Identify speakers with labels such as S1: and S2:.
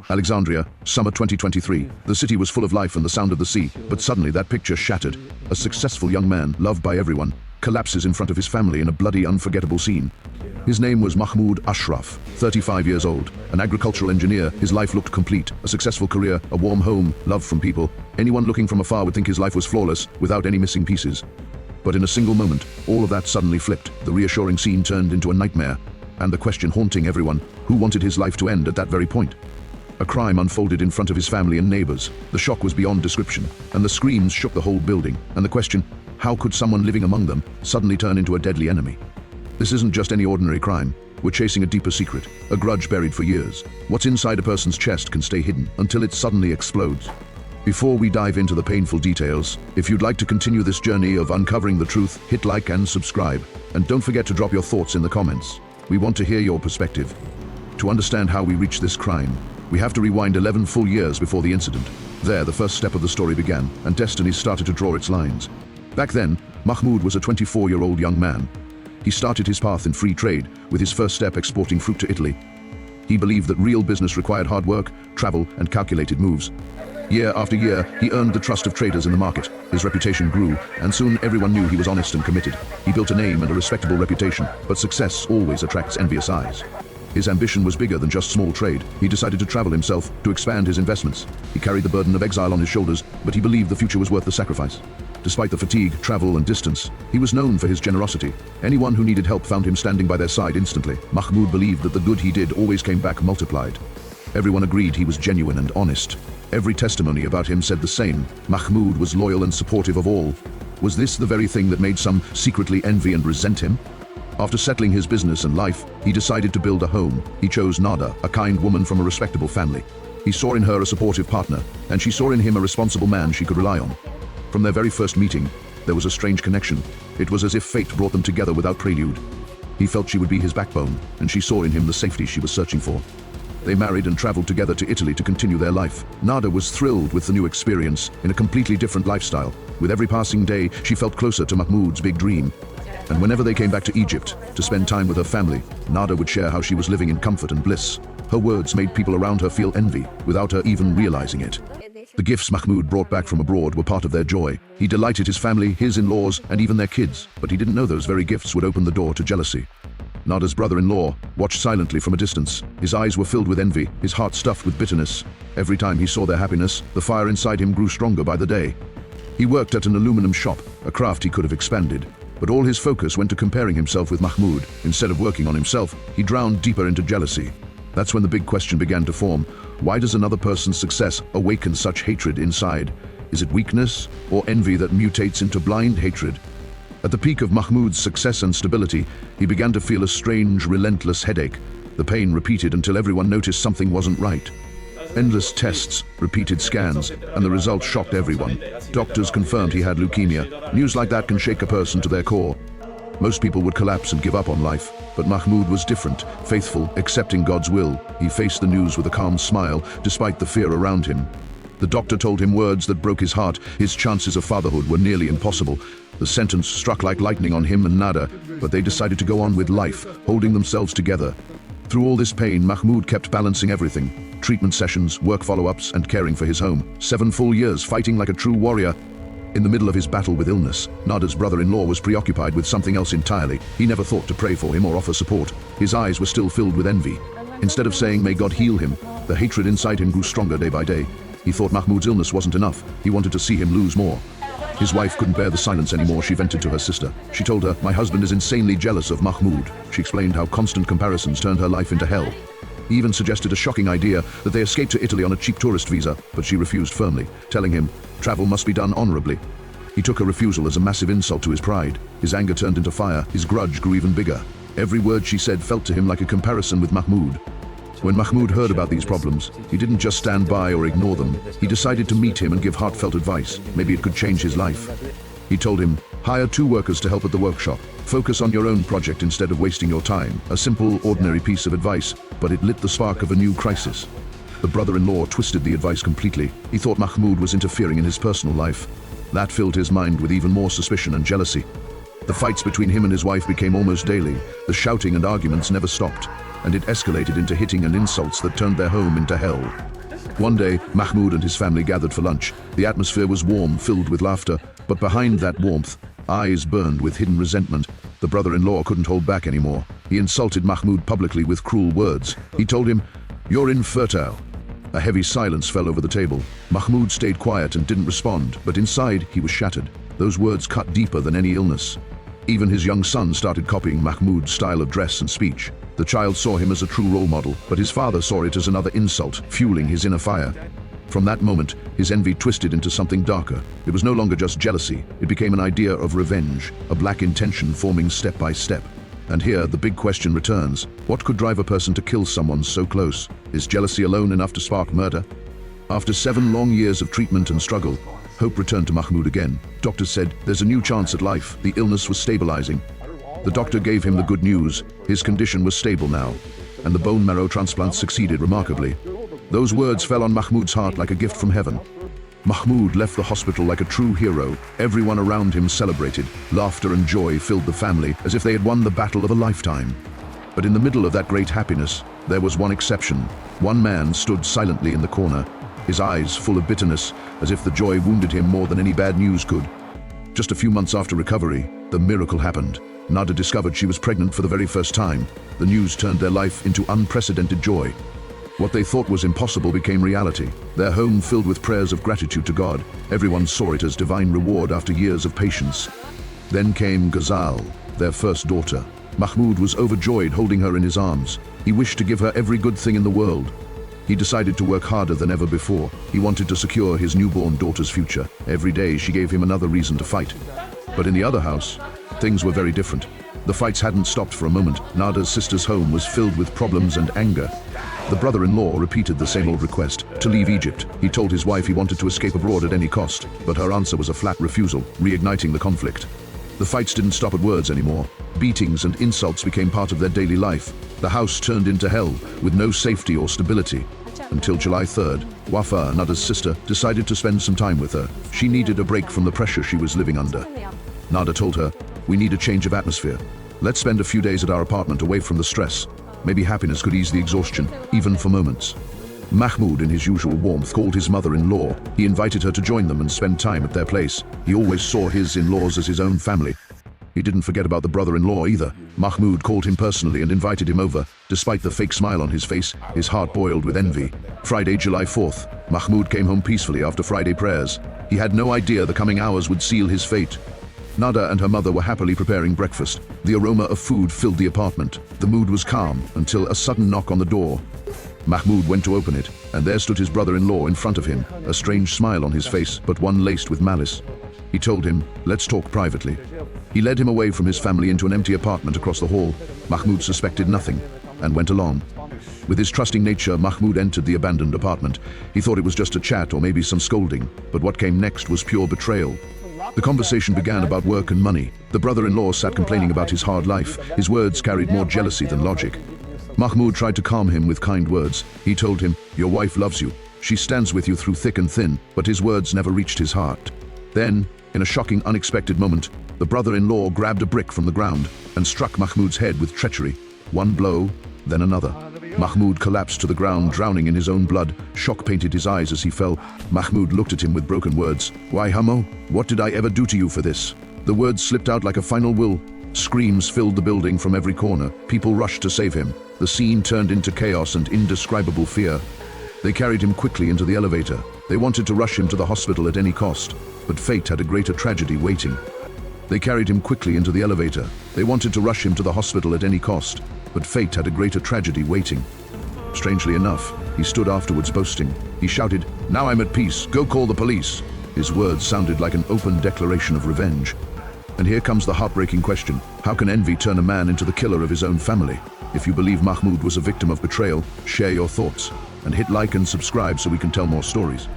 S1: Alexandria, summer 2023. The city was full of life and the sound of the sea, but suddenly that picture shattered. A successful young man, loved by everyone, collapses in front of his family in a bloody, unforgettable scene. His name was Mahmoud Ashraf, 35 years old, an agricultural engineer. His life looked complete, a successful career, a warm home, love from people. Anyone looking from afar would think his life was flawless, without any missing pieces. But in a single moment, all of that suddenly flipped. The reassuring scene turned into a nightmare, and the question haunting everyone: who wanted his life to end at that very point? A crime unfolded in front of his family and neighbors. The shock was beyond description, and the screams shook the whole building. And the question: how could someone living among them suddenly turn into a deadly enemy? This isn't just any ordinary crime. We're chasing a deeper secret, a grudge buried for years. What's inside a person's chest can stay hidden until it suddenly explodes. Before we dive into the painful details, if you'd like to continue this journey of uncovering the truth, hit like and subscribe. And don't forget to drop your thoughts in the comments. We want to hear your perspective. To understand how we reached this crime, we have to rewind 11 full years before the incident. There, the first step of the story began, and destiny started to draw its lines. Back then, Mahmoud was a 24-year-old young man. He started his path in free trade, with his first step exporting fruit to Italy. He believed that real business required hard work, travel, and calculated moves. Year after year, he earned the trust of traders in the market. His reputation grew, and soon everyone knew he was honest and committed. He built a name and a respectable reputation, but success always attracts envious eyes. His ambition was bigger than just small trade. He decided to travel himself, to expand his investments. He carried the burden of exile on his shoulders, but he believed the future was worth the sacrifice. Despite the fatigue, travel, and distance, he was known for his generosity. Anyone who needed help found him standing by their side instantly. Mahmoud believed that the good he did always came back multiplied. Everyone agreed he was genuine and honest. Every testimony about him said the same. Mahmoud was loyal and supportive of all. Was this the very thing that made some secretly envy and resent him? After settling his business and life, he decided to build a home. He chose Nada, a kind woman from a respectable family. He saw in her a supportive partner, and she saw in him a responsible man she could rely on. From their very first meeting, there was a strange connection. It was as if fate brought them together without prelude. He felt she would be his backbone, and she saw in him the safety she was searching for. They married and traveled together to Italy to continue their life. Nada was thrilled with the new experience, in a completely different lifestyle. With every passing day, she felt closer to Mahmoud's big dream. And whenever they came back to Egypt to spend time with her family, Nada would share how she was living in comfort and bliss. Her words made people around her feel envy, without her even realizing it. The gifts Mahmoud brought back from abroad were part of their joy. He delighted his family, his in-laws, and even their kids, but he didn't know those very gifts would open the door to jealousy. Nada's brother-in-law watched silently from a distance. His eyes were filled with envy, his heart stuffed with bitterness. Every time he saw their happiness, the fire inside him grew stronger by the day. He worked at an aluminum shop, a craft he could have expanded, but all his focus went to comparing himself with Mahmoud. Instead of working on himself, he drowned deeper into jealousy. That's when the big question began to form. Why does another person's success awaken such hatred inside? Is it weakness or envy that mutates into blind hatred? At the peak of Mahmoud's success and stability, he began to feel a strange, relentless headache. The pain repeated until everyone noticed something wasn't right. Endless tests, repeated scans, and the results shocked everyone. Doctors confirmed he had leukemia. News like that can shake a person to their core. Most people would collapse and give up on life, but Mahmoud was different, faithful, accepting God's will. He faced the news with a calm smile, despite the fear around him. The doctor told him words that broke his heart. His chances of fatherhood were nearly impossible. The sentence struck like lightning on him and Nada, but they decided to go on with life, holding themselves together. Through all this pain, Mahmoud kept balancing everything: treatment sessions, work follow-ups, and caring for his home. 7 full years fighting like a true warrior. In the middle of his battle with illness, Nada's brother-in-law was preoccupied with something else entirely. He never thought to pray for him or offer support. His eyes were still filled with envy. Instead of saying, "May God heal him," the hatred inside him grew stronger day by day. He thought Mahmoud's illness wasn't enough. He wanted to see him lose more. His wife couldn't bear the silence anymore. She vented to her sister. She told her, "My husband is insanely jealous of Mahmoud." She explained how constant comparisons turned her life into hell. He even suggested a shocking idea that they escape to Italy on a cheap tourist visa, but she refused firmly, telling him travel must be done honorably. He took her refusal as a massive insult to his pride. His anger turned into fire. His grudge grew even bigger. Every word she said felt to him like a comparison with Mahmoud. When Mahmoud heard about these problems, he didn't just stand by or ignore them. He decided to meet him and give heartfelt advice. Maybe it could change his life. He told him, "Hire 2 workers to help at the workshop. Focus on your own project instead of wasting your time." A simple, ordinary piece of advice, but it lit the spark of a new crisis. The brother-in-law twisted the advice completely. He thought Mahmoud was interfering in his personal life. That filled his mind with even more suspicion and jealousy. The fights between him and his wife became almost daily. The shouting and arguments never stopped. and it escalated into hitting and insults that turned their home into hell. One day, Mahmoud and his family gathered for lunch. The atmosphere was warm, filled with laughter, but behind that warmth, eyes burned with hidden resentment. The brother-in-law couldn't hold back anymore. He insulted Mahmoud publicly with cruel words. He told him, "You're infertile." A heavy silence fell over the table. Mahmoud stayed quiet and didn't respond, but inside he was shattered. Those words cut deeper than any illness. Even his young son started copying Mahmoud's style of dress and speech. The child saw him as a true role model, but his father saw it as another insult, fueling his inner fire. From that moment, his envy twisted into something darker. It was no longer just jealousy. It became an idea of revenge, a black intention forming step by step. And here, the big question returns. What could drive a person to kill someone so close? Is jealousy alone enough to spark murder? After 7 long years of treatment and struggle, hope returned to Mahmoud again. Doctors said, there's a new chance at life. The illness was stabilizing. The doctor gave him the good news. His condition was stable now, and the bone marrow transplant succeeded remarkably. Those words fell on Mahmoud's heart like a gift from heaven. Mahmoud left the hospital like a true hero. Everyone around him celebrated. Laughter and joy filled the family as if they had won the battle of a lifetime. But in the middle of that great happiness, there was one exception. One man stood silently in the corner, his eyes full of bitterness, as if the joy wounded him more than any bad news could. Just a few months after recovery, the miracle happened. Nada discovered she was pregnant for the very first time. The news turned their life into unprecedented joy. What they thought was impossible became reality. Their home filled with prayers of gratitude to God. Everyone saw it as divine reward after years of patience. Then came Ghazal, their first daughter. Mahmoud was overjoyed holding her in his arms. He wished to give her every good thing in the world. He decided to work harder than ever before. He wanted to secure his newborn daughter's future. Every day she gave him another reason to fight. But in the other house, things were very different. The fights hadn't stopped for a moment. Nada's sister's home was filled with problems and anger. The brother-in-law repeated the same old request, to leave Egypt. He told his wife he wanted to escape abroad at any cost, but her answer was a flat refusal, reigniting the conflict. The fights didn't stop at words anymore. Beatings and insults became part of their daily life. The house turned into hell, with no safety or stability. Until July 3rd, Wafa, Nada's sister, decided to spend some time with her. She needed a break from the pressure she was living under. Nada told her, "We need a change of atmosphere. Let's spend a few days at our apartment away from the stress. Maybe happiness could ease the exhaustion, even for moments." Mahmoud, in his usual warmth, called his mother-in-law. He invited her to join them and spend time at their place. He always saw his in-laws as his own family. He didn't forget about the brother-in-law either. Mahmoud called him personally and invited him over. Despite the fake smile on his face, his heart boiled with envy. Friday, July 4th, Mahmoud came home peacefully after Friday prayers. He had no idea the coming hours would seal his fate. Nada and her mother were happily preparing breakfast. The aroma of food filled the apartment. The mood was calm until a sudden knock on the door. Mahmoud went to open it, and there stood his brother-in-law in front of him, a strange smile on his face, but one laced with malice. He told him, "Let's talk privately." He led him away from his family into an empty apartment across the hall. Mahmoud suspected nothing and went along. With his trusting nature, Mahmoud entered the abandoned apartment. He thought it was just a chat or maybe some scolding, but what came next was pure betrayal. The conversation began about work and money. The brother-in-law sat complaining about his hard life. His words carried more jealousy than logic. Mahmoud tried to calm him with kind words. He told him, "Your wife loves you. She stands with you through thick and thin," but his words never reached his heart. Then, in a shocking, unexpected moment, the brother-in-law grabbed a brick from the ground and struck Mahmoud's head with treachery. One blow, then another. Mahmoud collapsed to the ground, drowning in his own blood. Shock painted his eyes as he fell. Mahmoud looked at him with broken words. "Why, Hamo? What did I ever do to you for this?" The words slipped out like a final will. Screams filled the building from every corner. People rushed to save him. The scene turned into chaos and indescribable fear. They carried him quickly into the elevator. They wanted to rush him to the hospital at any cost, but fate had a greater tragedy waiting. They carried him quickly into the elevator. They wanted to rush him to the hospital at any cost, but fate had a greater tragedy waiting. Strangely enough, he stood afterwards boasting. He shouted, "Now I'm at peace. Go call the police." His words sounded like an open declaration of revenge. And here comes the heartbreaking question. How can envy turn a man into the killer of his own family? If you believe Mahmoud was a victim of betrayal, share your thoughts. And hit like and subscribe so we can tell more stories.